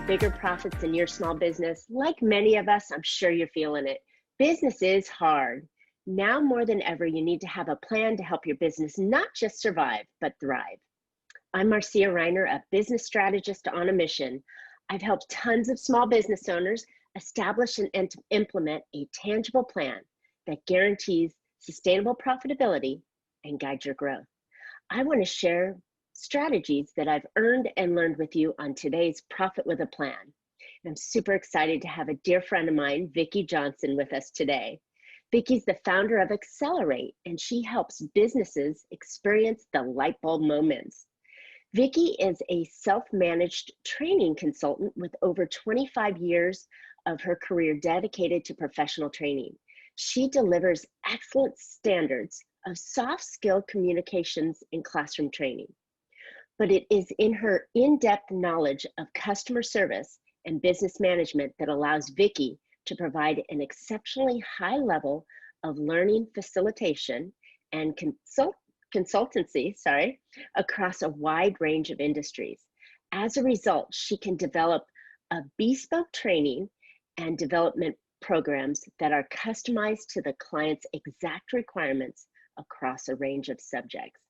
bigger profits in your small business? Like many of us, I'm sure you're feeling it. Business is hard. Now more than ever, you need to have a plan to help your business not just survive, but thrive. I'm Marcia, a business strategist on a mission. I've helped tons of small business owners establish and implement a tangible plan that guarantees sustainable profitability and guides your growth. I want to share strategies that I've earned and learned with you on today's Profit with a Plan. And I'm super excited to have a dear friend of mine, Viki Johnston, with us today. Vicki's the founder of Exelorate, and she helps businesses experience the light bulb moments. Vicki is a self-managed training consultant with over 25 years of her career dedicated to professional training. She delivers excellent standards of soft skill communications in classroom training. But it is in her in-depth knowledge of customer service and business management that allows Vicki to provide an exceptionally high level of learning facilitation and consultancy across a wide range of industries. As a result, she can develop a bespoke training and development programs that are customized to the client's exact requirements across a range of subjects.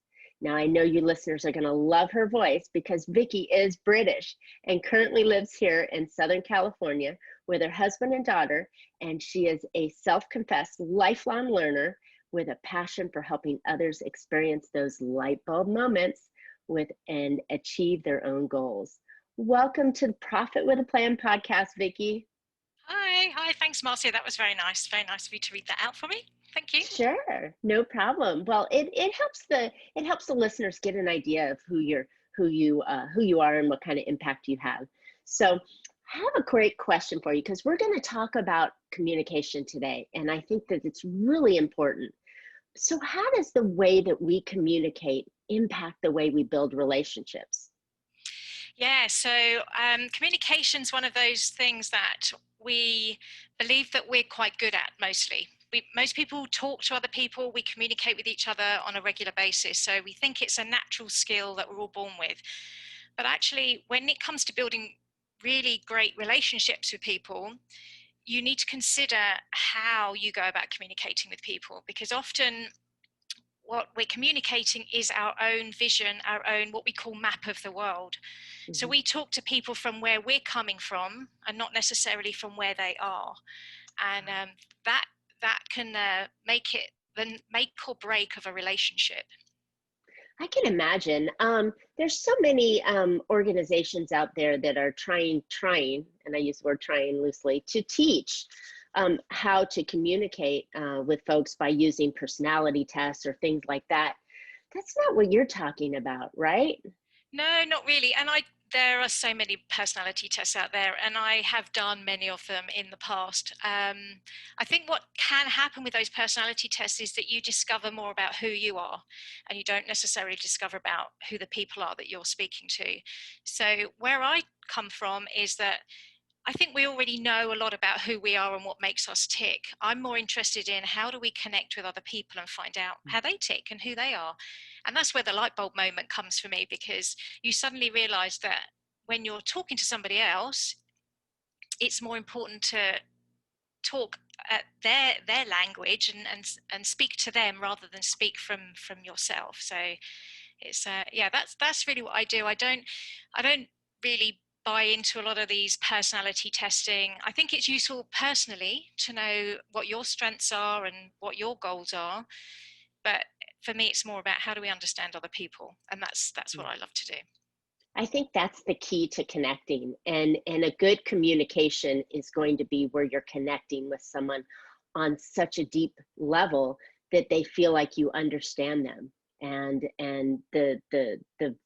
Now, I know you listeners are going to love her voice because Vicki is British and currently lives here in Southern California with her husband and daughter, and she is a self-confessed lifelong learner with a passion for helping others experience those light bulb moments and achieve their own goals. Welcome to the Profit with a Plan podcast, Vicki. Hi, thanks, Marcia. That was very nice of you to read that out for me. Thank you. Sure, no problem. Well, it helps the listeners get an idea of who you are and what kind of impact you have. So, I have a great question for you because we're going to talk about communication today, and I think that it's really important. So, how does the way that we communicate impact the way we build relationships? Yeah, so communication's one of those things that we believe that we're quite good at mostly. Most people talk to other people, we communicate with each other on a regular basis, so we think it's a natural skill that we're all born with. But actually, when it comes to building really great relationships with people, you need to consider how you go about communicating with people, because often what we're communicating is our own vision, our own what we call map of the world. Mm-hmm. So we talk to people from where we're coming from and not necessarily from where they are. And that can make it the make or break of a relationship. I can imagine. There's so many organizations out there that are trying, and I use the word trying loosely, to teach how to communicate with folks by using personality tests or things like that. That's not what you're talking about, right? No, not really. And there are so many personality tests out there, and I have done many of them in the past. I think what can happen with those personality tests is that you discover more about who you are, and you don't necessarily discover about who the people are that you're speaking to. So where I come from is that I think we already know a lot about who we are and what makes us tick. I'm more interested in how do we connect with other people and find out how they tick and who they are. And that's where the light bulb moment comes for me, because you suddenly realize that when you're talking to somebody else, it's more important to talk at their language and speak to them rather than speak from yourself. So it's that's really what I do. I don't really buy into a lot of these personality testing. I think it's useful personally to know what your strengths are and what your goals are, but for me it's more about how do we understand other people, and that's what I love to do. I think that's the key to connecting, and a good communication is going to be where you're connecting with someone on such a deep level that they feel like you understand them. And the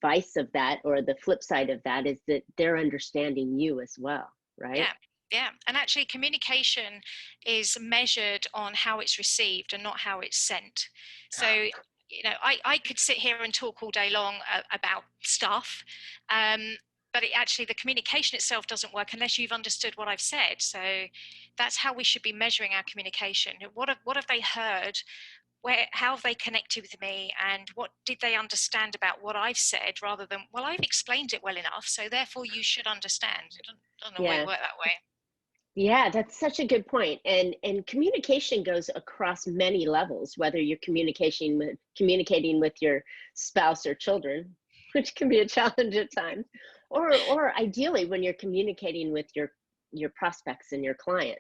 vice of that, or the flip side of that, is that they're understanding you as well, right? Yeah. And actually communication is measured on how it's received and not how it's sent. So you know, I could sit here and talk all day long about stuff, but the communication itself doesn't work unless you've understood what I've said. So that's how we should be measuring our communication. What have they heard? how have they connected with me, and what did they understand about what I've said, rather than, well, I've explained it well enough, so therefore you should understand. I don't always Yeah. work that way. Yeah, that's such a good point. And communication goes across many levels, whether you're communicating with your spouse or children, which can be a challenge at times, or ideally when you're communicating with your prospects and your client.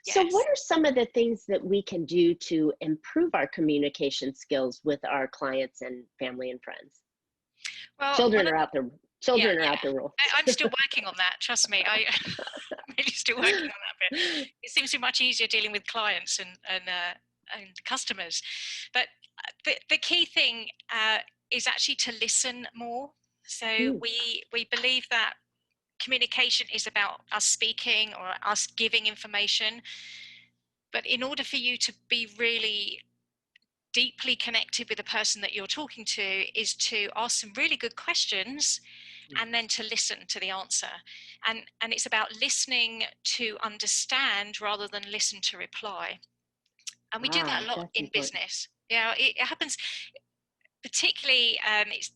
So what Yes. are some of the things that we can do to improve our communication skills with our clients and family and friends? Well, Children are out the yeah, children are yeah. out the rule. I'm still working on that. Trust me. I'm really still working on that bit. It seems to be much easier dealing with clients and customers. But the key thing is actually to listen more. So Mm, we believe that communication is about us speaking or us giving information. But in order for you to be really deeply connected with the person that you're talking to, is to ask some really good questions and then to listen to the answer. And it's about listening to understand rather than listen to reply. And we do that a lot that's in important. business. Yeah, it happens particularly.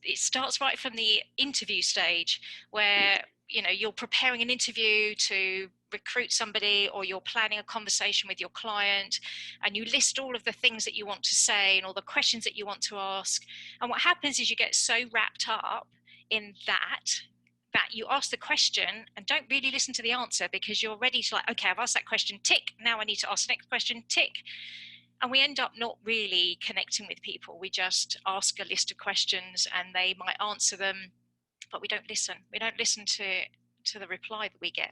It starts right from the interview stage, where you're preparing an interview to recruit somebody, or you're planning a conversation with your client, and you list all of the things that you want to say and all the questions that you want to ask. And what happens is you get so wrapped up in that you ask the question and don't really listen to the answer, because you're ready to, like, okay, I've asked that question, tick, now I need to ask the next question, tick. And we end up not really connecting with people. We just ask a list of questions and they might answer them, but we don't listen. We don't listen to the reply that we get.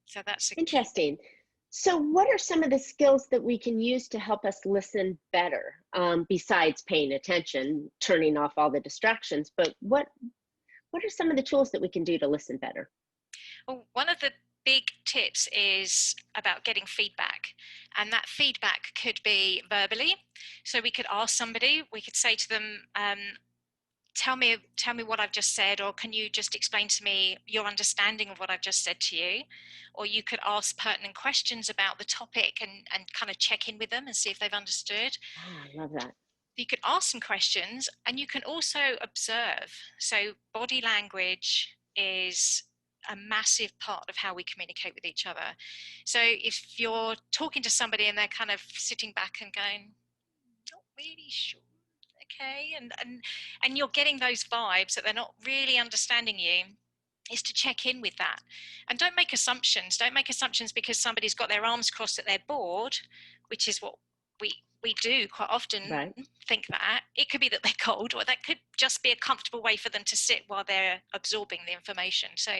So that's a key thing. Interesting. So, what are some of the skills that we can use to help us listen better, besides paying attention, turning off all the distractions? But what are some of the tools that we can do to listen better? Well, one of the big tips is about getting feedback, and that feedback could be verbally. So we could ask somebody, we could say to them, tell me what I've just said, or can you just explain to me your understanding of what I've just said to you? Or you could ask pertinent questions about the topic and kind of check in with them and see if they've understood. Ah, I love that. You can ask some questions, and you can also observe. So body language is a massive part of how we communicate with each other. So if you're talking to somebody and they're kind of sitting back and going, not really sure, okay, and you're getting those vibes that they're not really understanding you, is to check in with that. And don't make assumptions. Don't make assumptions because somebody's got their arms crossed that they're bored, which is what we do quite often. Right. Think that it could be that they're cold, or that could just be a comfortable way for them to sit while they're absorbing the information. So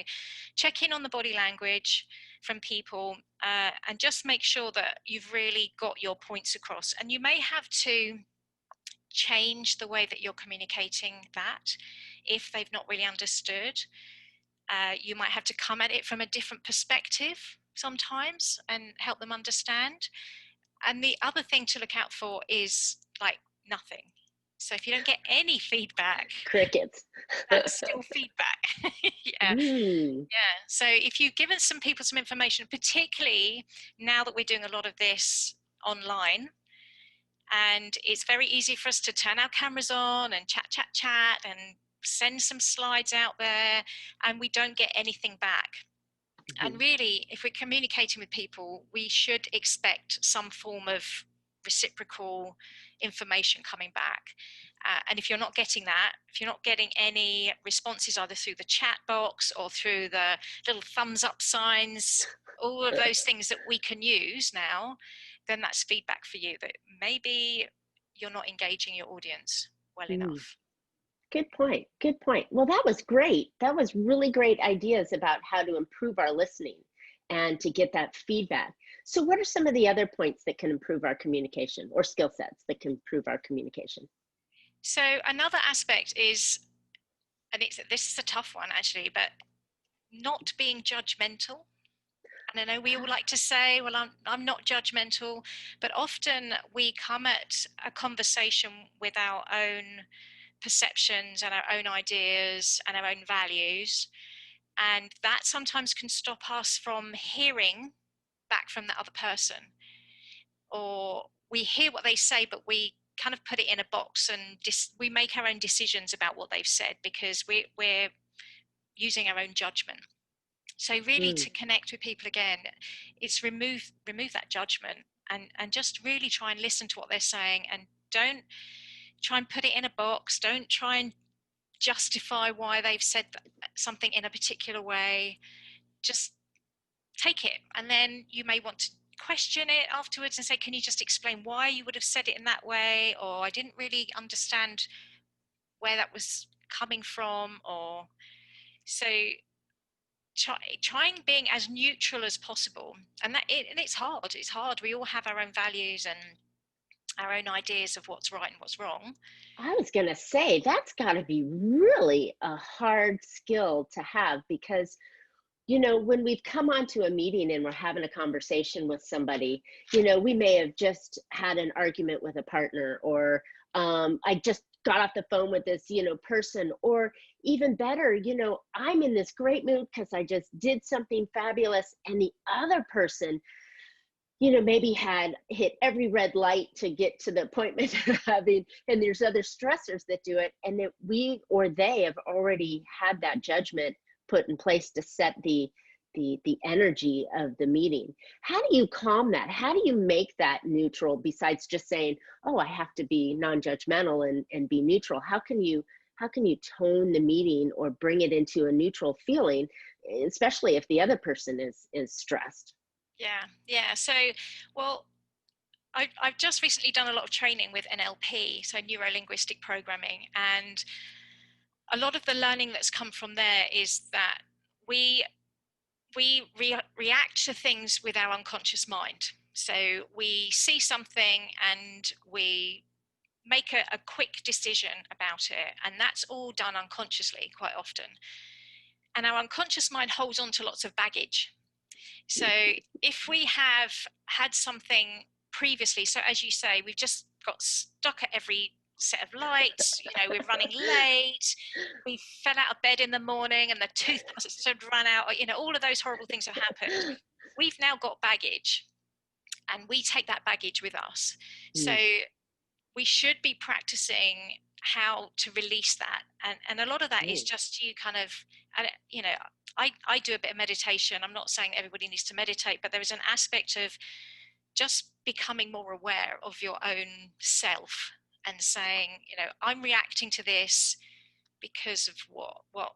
check in on the body language from people, and just make sure that you've really got your points across. And you may have to change the way that you're communicating that if they've not really understood. You might have to come at it from a different perspective sometimes and help them understand. And the other thing to look out for is, like, nothing. So if you don't get any feedback, Crickets. that's still feedback. Yeah. Mm, Yeah. So if you've given some people some information, particularly now that we're doing a lot of this online, and it's very easy for us to turn our cameras on and chat and send some slides out there, and we don't get anything back. And really, if we're communicating with people, we should expect some form of reciprocal information coming back. And if you're not getting that, if you're not getting any responses either through the chat box or through the little thumbs up signs, all of those things that we can use now, then that's feedback for you that maybe you're not engaging your audience well mm. enough. Good point. Good point. Well, that was great. That was really great ideas about how to improve our listening and to get that feedback. So, what are some of the other points that can improve our communication, or skill sets that can improve our communication? So another aspect is, and this is a tough one actually, but not being judgmental. And I know we all like to say, well, I'm not judgmental, but often we come at a conversation with our own perceptions and our own ideas and our own values. And that sometimes can stop us from hearing back from the other person. Or we hear what they say, but we kind of put it in a box, and we make our own decisions about what they've said, because we're using our own judgment. So really, to connect with people again, it's remove that judgment, and just really try and listen to what they're saying, and don't try and put it in a box. Don't try and justify why they've said something in a particular way. Just take it, and then you may want to question it afterwards and say, can you just explain why you would have said it in that way, or I didn't really understand where that was coming from. Or so trying being as neutral as possible. And it's hard. We all have our own values and our own ideas of what's right and what's wrong. I was going to say, that's got to be really a hard skill to have, because when we've come onto a meeting and we're having a conversation with somebody, we may have just had an argument with a partner, or I just got off the phone with this, person, or even better, I'm in this great mood because I just did something fabulous, and the other person, maybe had hit every red light to get to the appointment they're having, and there's other stressors that do it, and that we or they have already had that judgment put in place to set the energy of the meeting. How do you calm that? How do you make that neutral, besides just saying, oh, I have to be non-judgmental and be neutral? How can you tone the meeting or bring it into a neutral feeling, especially if the other person is stressed? Yeah. So, well, I've just recently done a lot of training with NLP, so neuro-linguistic programming, and a lot of the learning that's come from there is that we react to things with our unconscious mind. So we see something and we make a quick decision about it, and that's all done unconsciously quite often. And our unconscious mind holds on to lots of baggage. So if we have had something previously, so as you say, we've just got stuck at every set of lights, we're running late, we fell out of bed in the morning and the toothpaste had run out, all of those horrible things have happened. We've now got baggage, and we take that baggage with us. So we should be practicing how to release that, and a lot of that is just you kind of, I do a bit of meditation. I'm not saying everybody needs to meditate, but there is an aspect of just becoming more aware of your own self and saying, I'm reacting to this because of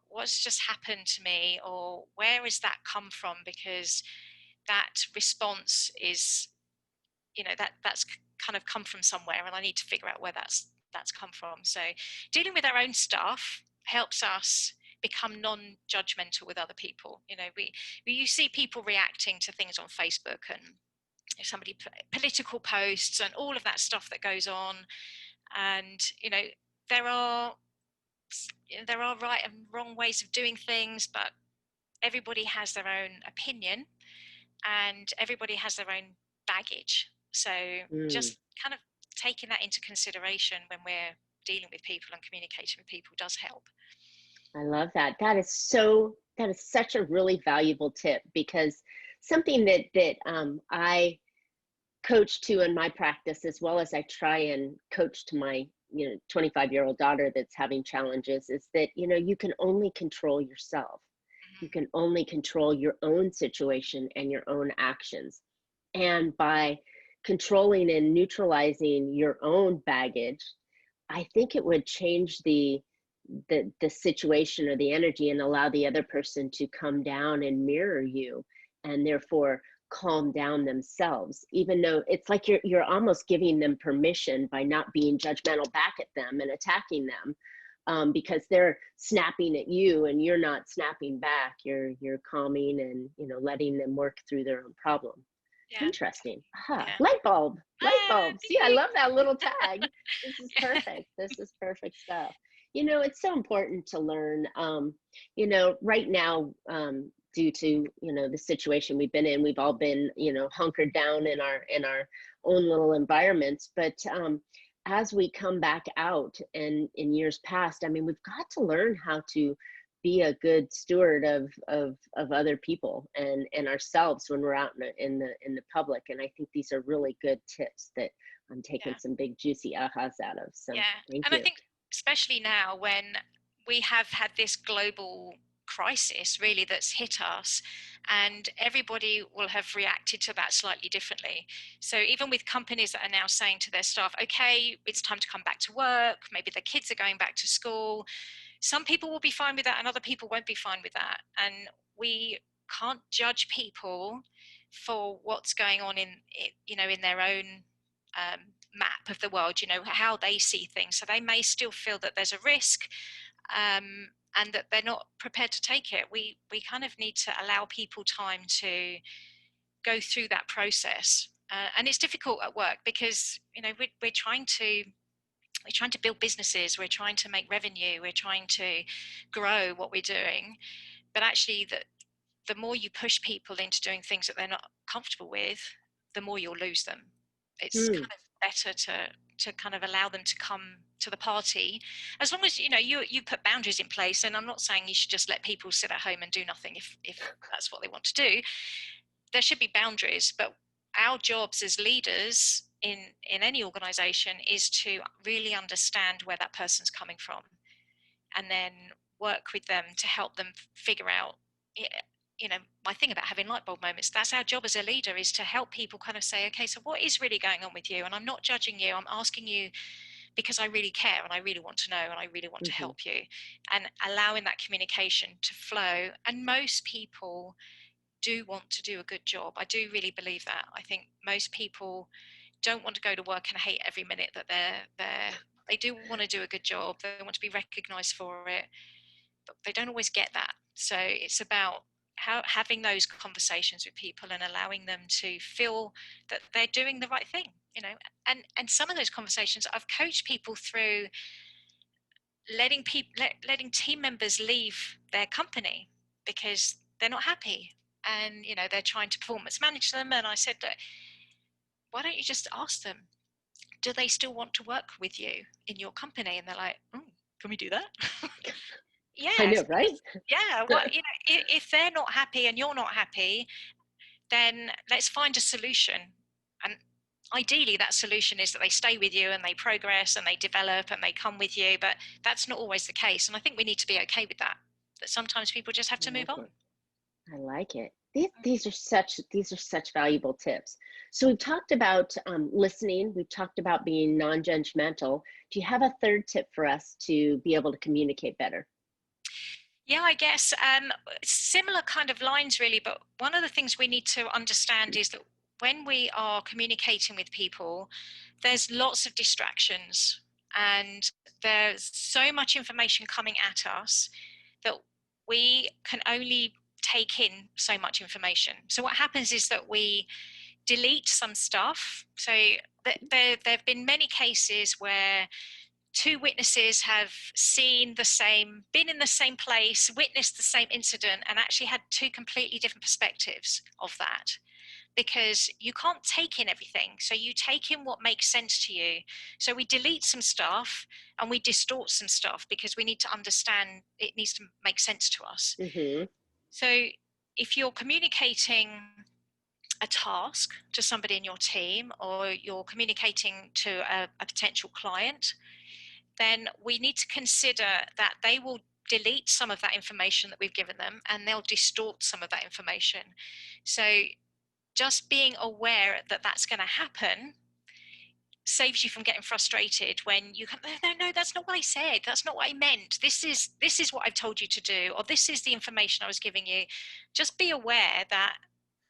what's just happened to me, or where has that come from? Because that response is, that's kind of come from somewhere, and I need to figure out where that's come from. So dealing with our own stuff helps us become non-judgmental with other people. You see people reacting to things on Facebook, and somebody political posts and all of that stuff that goes on, and there are right and wrong ways of doing things, but everybody has their own opinion and everybody has their own baggage. So just kind of taking that into consideration when we're dealing with people and communicating with people does help. I love that. That is such a really valuable tip, because something that I coach to in my practice, as well as I try and coach to my 25-year-old daughter that's having challenges, is that you can only control yourself. You can only control your own situation and your own actions. And by controlling and neutralizing your own baggage, I think it would change the situation or the energy, and allow the other person to come down and mirror you, and therefore calm down themselves, even though it's like you're almost giving them permission by not being judgmental back at them and attacking them, because they're snapping at you and you're not snapping back. You're calming and letting them work through their own problem. Yeah. Interesting. Light bulb. See, I love that little tag. This is perfect. This is perfect stuff. It's so important to learn. Right now, due to the situation we've been in, we've all been hunkered down in our own little environments. But as we come back out, and in years past, we've got to learn how to be a good steward of other people and ourselves when we're out in the public. And I think these are really good tips that I'm taking Yeah. some big juicy ahas out of. So Yeah. thank And I you. think especially now when we have had this global crisis really that's hit us, and everybody will have reacted to that slightly differently. So even with companies that are now saying to their staff, okay, it's time to come back to work, maybe their kids are going back to school, some people will be fine with that and other people won't be fine with that. And we can't judge people for what's going on in in their own map of the world, how they see things. So they may still feel that there's a risk, and that they're not prepared to take it. We kind of need to allow people time to go through that process. And it's difficult at work because we're trying to build businesses, we're trying to make revenue, we're trying to grow what we're doing. But actually, the more you push people into doing things that they're not comfortable with, the more you'll lose them. It's kind of better to kind of allow them to come to the party, as long as you put boundaries in place. And I'm not saying you should just let people sit at home and do nothing if that's what they want to do. There should be boundaries, but our jobs as leaders in any organization is to really understand where that person's coming from, and then work with them to help them figure out, my thing about having light bulb moments, that's our job as a leader, is to help people kind of say, okay, so what is really going on with you? And I'm not judging you, I'm asking you because I really care and I really want to know and I really want to help you, and allowing that communication to flow. And most people do want to do a good job. I do really believe that. I think most people don't want to go to work and hate every minute that they're there. They do want to do a good job. They want to be recognized for it, but they don't always get that. So it's about having those conversations with people and allowing them to feel that they're doing the right thing, and some of those conversations I've coached people through, letting team members leave their company because they're not happy, and they're trying to performance manage them. And I said, that why don't you just ask them, do they still want to work with you in your company? And they're like, can we do that? Yes. I know, right? Yeah. Well, if they're not happy and you're not happy, then let's find a solution. And ideally that solution is that they stay with you and they progress and they develop and they come with you, but that's not always the case. And I think we need to be okay with that sometimes people just have to move on. I like it. These are such valuable tips. So we've talked about listening. We've talked about being non-judgmental. Do you have a third tip for us to be able to communicate better? Yeah, I guess similar kind of lines really, but one of the things we need to understand is that when we are communicating with people, there's lots of distractions and there's so much information coming at us that we can only take in so much information. So what happens is that we delete some stuff. So there have been many cases where two witnesses have been in the same place, witnessed the same incident, and actually had two completely different perspectives of that, because you can't take in everything. So you take in what makes sense to you. So we delete some stuff and we distort some stuff because we need to understand, it needs to make sense to us. So if you're communicating a task to somebody in your team, or you're communicating to a potential client, then we need to consider that they will delete some of that information that we've given them and they'll distort some of that information. So just being aware that that's going to happen saves you from getting frustrated when you come, no, that's not what I said, that's not what I meant, this is what I've told you to do, or this is the information I was giving you. Just be aware that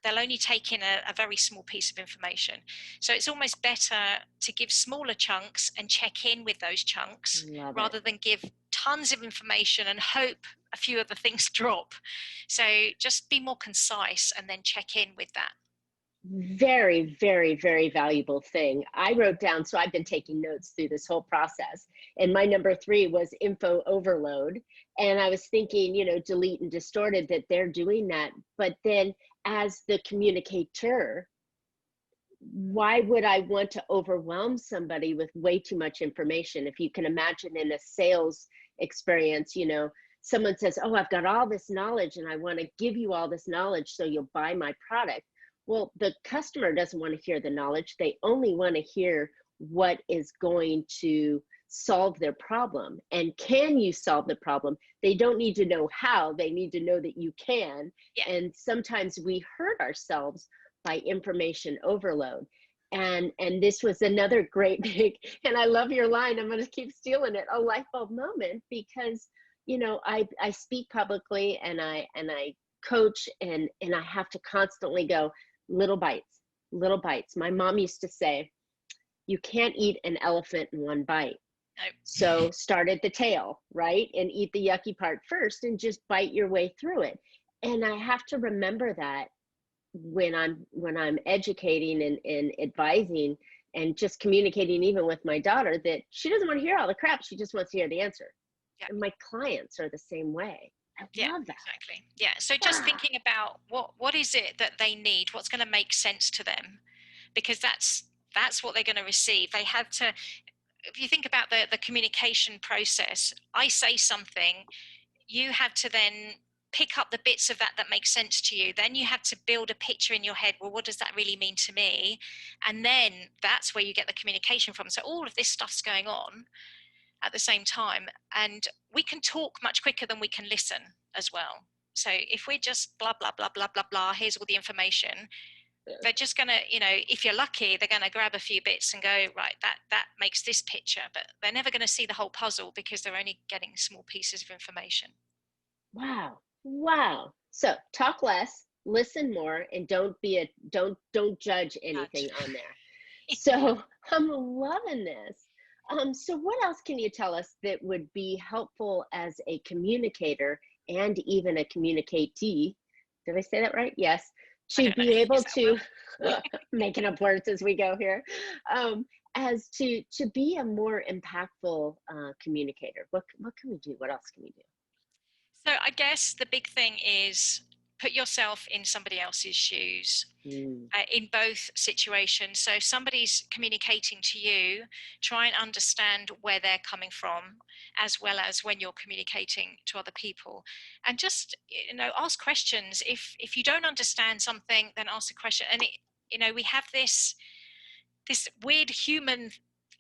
they'll only take in a very small piece of information. So it's almost better to give smaller chunks and check in with those chunks rather than give tons of information and hope a few of the things drop. So just be more concise and then check in with that. Very, very, very valuable thing. I wrote down, so I've been taking notes through this whole process. And my number 3 was info overload. And I was thinking, delete and distorted, that they're doing that. But then as the communicator, why would I want to overwhelm somebody with way too much information? If you can imagine in a sales experience, someone says, oh, I've got all this knowledge and I want to give you all this knowledge so you'll buy my product. Well, the customer doesn't want to hear the knowledge. They only want to hear what is going to solve their problem. And can you solve the problem? They don't need to know how, they need to know that you can. Yeah. And sometimes we hurt ourselves by information overload. And this was another great big, and I love your line, I'm going to keep stealing it, a light bulb moment, because, you know, I speak publicly and I coach, and I have to constantly go, little bites, little bites. My mom used to say, you can't eat an elephant in one bite. No. So start at the tail, right? And eat the yucky part first and just bite your way through it. And I have to remember that when I'm educating and advising and just communicating, even with my daughter, that she doesn't want to hear all the crap. She just wants to hear the answer. Yeah. And my clients are the same way. I love that. Exactly. Yeah. So just thinking about what is it that they need, what's going to make sense to them, because that's what they're going to receive. They have to, if you think about the communication process, I say something, you have to then pick up the bits of that make sense to you. Then you have to build a picture in your head. Well, what does that really mean to me? And then that's where you get the communication from. So all of this stuff's going on at the same time, and we can talk much quicker than we can listen as well. So if we're just blah blah blah blah blah blah, here's all the information, they're just gonna, you know, if you're lucky, they're gonna grab a few bits and go, right, that makes this picture, but they're never going to see the whole puzzle because they're only getting small pieces of information. Wow. So talk less, listen more, and don't judge anything on there. So I'm loving this. So what else can you tell us that would be helpful as a communicator and even a communicatee? Did I say that right? Yes. To be able to, making up words as we go here, as to be a more impactful communicator. What can we do? What else can we do? So I guess the big thing is put yourself in somebody else's shoes in both situations. So somebody's communicating to you, try and understand where they're coming from, as well as when you're communicating to other people. And just, you know, ask questions. If you don't understand something, then ask a question. And, you know, we have this weird human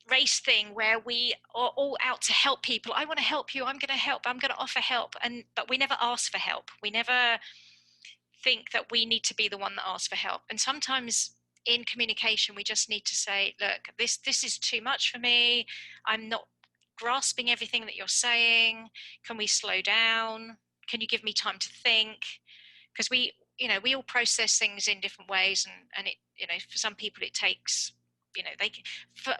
race thing where we are all out to help people. I want to help you. I'm going to help. I'm going to offer help. But we never ask for help. We never think that we need to be the one that asks for help. And sometimes in communication, we just need to say, look, this is too much for me. I'm not grasping everything that you're saying. Can we slow down? Can you give me time to think? Because we all process things in different ways, and it, you know, for some people it takes, you know,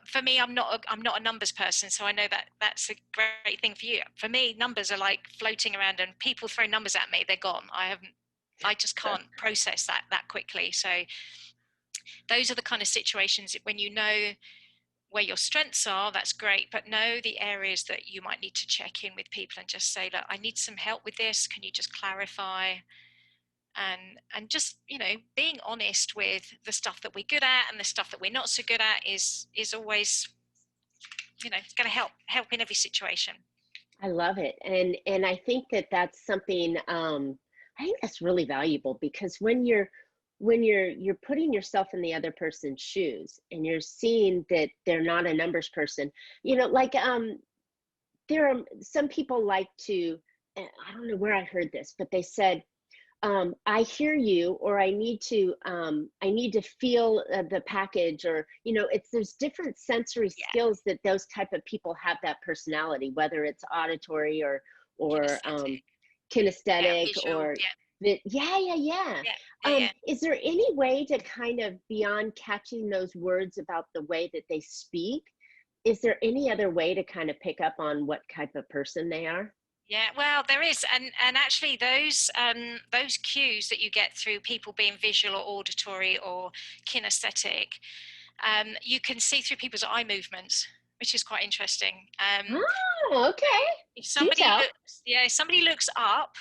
for me, I'm not a numbers person, so I know that that's a great thing for you. For me, numbers are like floating around, and people throw numbers at me, they're gone. I just can't process that quickly. So those are the kind of situations when you know where your strengths are, that's great, but know the areas that you might need to check in with people and just say, look, I need some help with this. Can you just clarify? And just, you know, being honest with the stuff that we're good at and the stuff that we're not so good at is always, you know, it's going to help in every situation. I love it. And I think that's something, I think that's really valuable, because when you're putting yourself in the other person's shoes and you're seeing that they're not a numbers person, you know, like there are some people like to, I don't know where I heard this, but they said, I hear you, or I need to feel the package, or, you know, there's different sensory skills that those type of people have, that personality, whether it's auditory or kinesthetic or is there any way to kind of, beyond catching those words about the way that they speak, is there any other way to kind of pick up on what type of person they are? Yeah, well, there is, and actually those cues that you get through people being visual or auditory or kinesthetic, you can see through people's eye movements, which is quite interesting. Okay. If somebody looks up,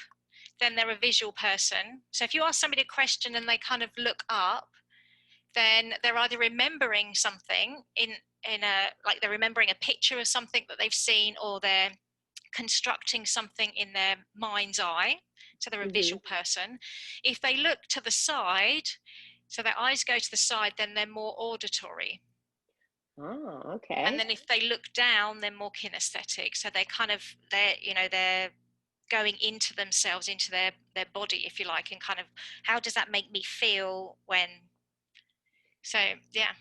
then they're a visual person. So if you ask somebody a question and they kind of look up, then they're either remembering something in a, like they're remembering a picture of something that they've seen, or they're constructing something in their mind's eye, so they're a visual person. If they look to the side, so their eyes go to the side, then they're more auditory. Oh, okay. And then if they look down, they're more kinesthetic. So they're going into themselves, into their body, if you like, and kind of, how does that make me feel when? So yeah,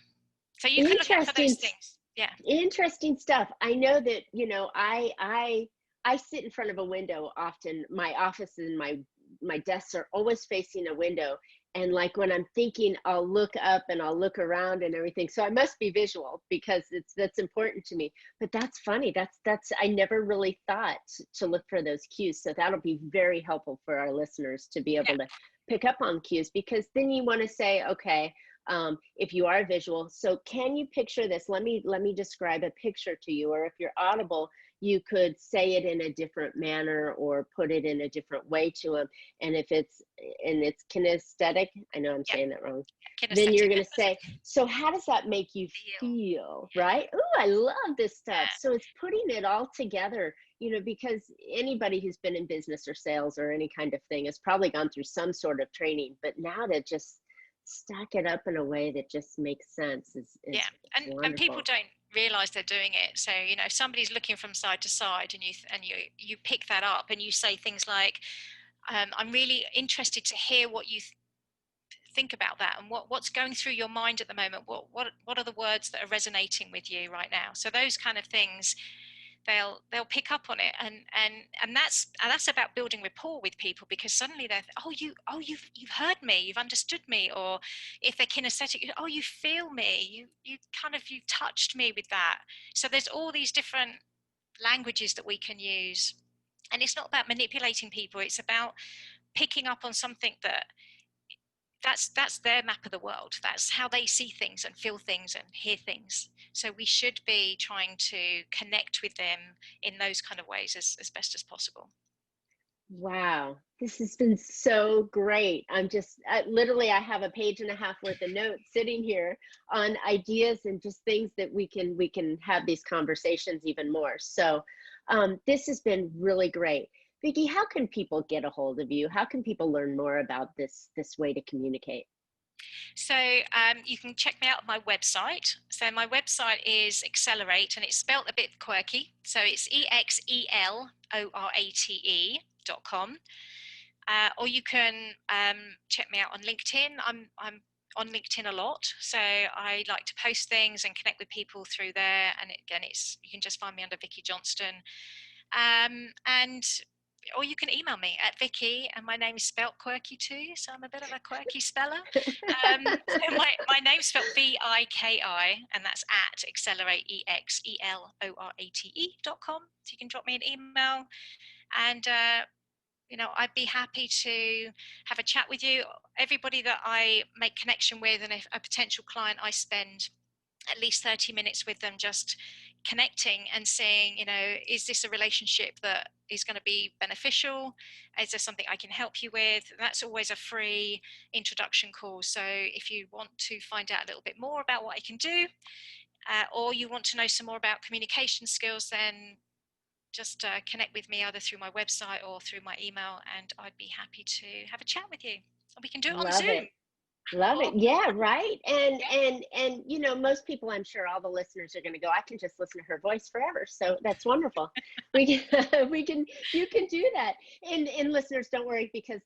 so you can look out for those things. Yeah, interesting stuff. I know that, you know, I sit in front of a window often. My office and my desks are always facing a window, and like when I'm thinking, I'll look up and I'll look around and everything. So I must be visual because that's important to me. But that's funny. That's I never really thought to look for those cues. So that'll be very helpful for our listeners to be able to pick up on cues, because then you want to say, okay, if you are visual, so can you picture this? Let me describe a picture to you. Or if you're audible, you could say it in a different manner or put it in a different way to them. And if it's kinesthetic, I know I'm saying that wrong, then you're going to say, so how does that make you feel, right? Oh, I love this stuff. So it's putting it all together, you know, because anybody who's been in business or sales or any kind of thing has probably gone through some sort of training, but now to just stack it up in a way that just makes sense is and people don't realize they're doing it. So, you know, if somebody's looking from side to side and you pick that up and you say things like, I'm really interested to hear what you think about that, and what's going through your mind at the moment. What are the words that are resonating with you right now? So those kind of things, they'll pick up on it, and that's about building rapport with people, because suddenly they're you've heard me, you've understood me. Or if they're kinesthetic, oh, you feel me, you touched me with that. So there's all these different languages that we can use, and it's not about manipulating people. It's about picking up on something that's their map of the world. That's how they see things and feel things and hear things. So we should be trying to connect with them in those kind of ways as best as possible. Wow, this has been so great. I'm just literally, I have a page and a half worth of notes sitting here on ideas and just things that we can have these conversations even more. So this has been really great. Vicki, how can people get a hold of you? How can people learn more about this way to communicate? So you can check me out on my website. So my website is Exelorate, and it's spelled a bit quirky. So it's EXELORATE.com. Or you can check me out on LinkedIn. I'm on LinkedIn a lot, so I like to post things and connect with people through there. And you can just find me under Viki Johnston. Or you can email me at Vicki, and my name is spelt quirky too, so I'm a bit of a quirky speller. So my name's spelled Viki, and that's at Exelorate, EXELORATE.com. So you can drop me an email, and I'd be happy to have a chat with you. Everybody that I make connection with, and a potential client, I spend at least 30 minutes with them, just connecting and saying, is this a relationship that is going to be beneficial? Is there something I can help you with? That's always a free introduction call. So if you want to find out a little bit more about what I can do, or you want to know some more about communication skills, then just connect with me either through my website or through my email, and I'd be happy to have a chat with you. And we can do it on Zoom. Love it. Yeah, right. And most people, I'm sure all the listeners are going to go, I can just listen to her voice forever. So that's wonderful. You can do that. And listeners, don't worry, because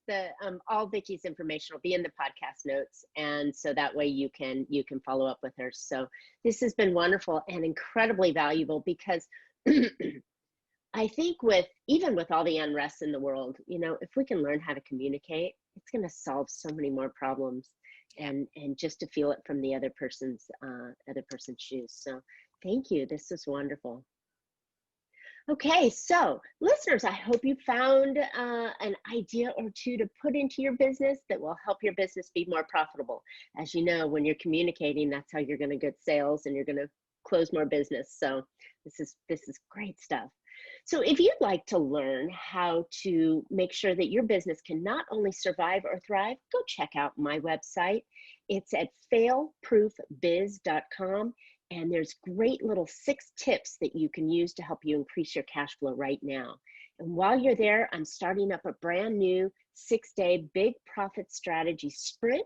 all Vicki's information will be in the podcast notes. And so that way you can follow up with her. So this has been wonderful and incredibly valuable, because I think even with all the unrest in the world, if we can learn how to communicate, it's going to solve so many more problems. And just to feel it from the other person's shoes. So thank you. This was wonderful. Okay, so listeners, I hope you found an idea or two to put into your business that will help your business be more profitable. As you know, when you're communicating, that's how you're going to get sales and you're going to close more business. So this is great stuff. So if you'd like to learn how to make sure that your business can not only survive or thrive, go check out my website. It's at failproofbiz.com. And there's great little 6 tips that you can use to help you increase your cash flow right now. And while you're there, I'm starting up a brand new 6-day big profit strategy sprint.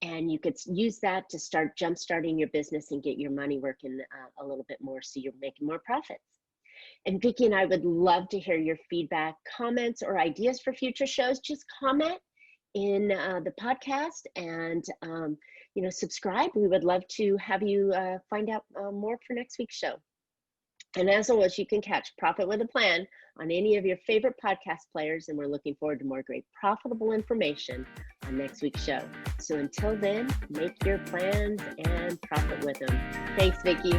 And you could use that to start jumpstarting your business and get your money working a little bit more so you're making more profits. And Vicki and I would love to hear your feedback, comments, or ideas for future shows. Just comment in the podcast and subscribe. We would love to have you find out more for next week's show. And as always, you can catch Profit with a Plan on any of your favorite podcast players, and we're looking forward to more great profitable information on next week's show. So until then, make your plans and profit with them. Thanks, Vicki.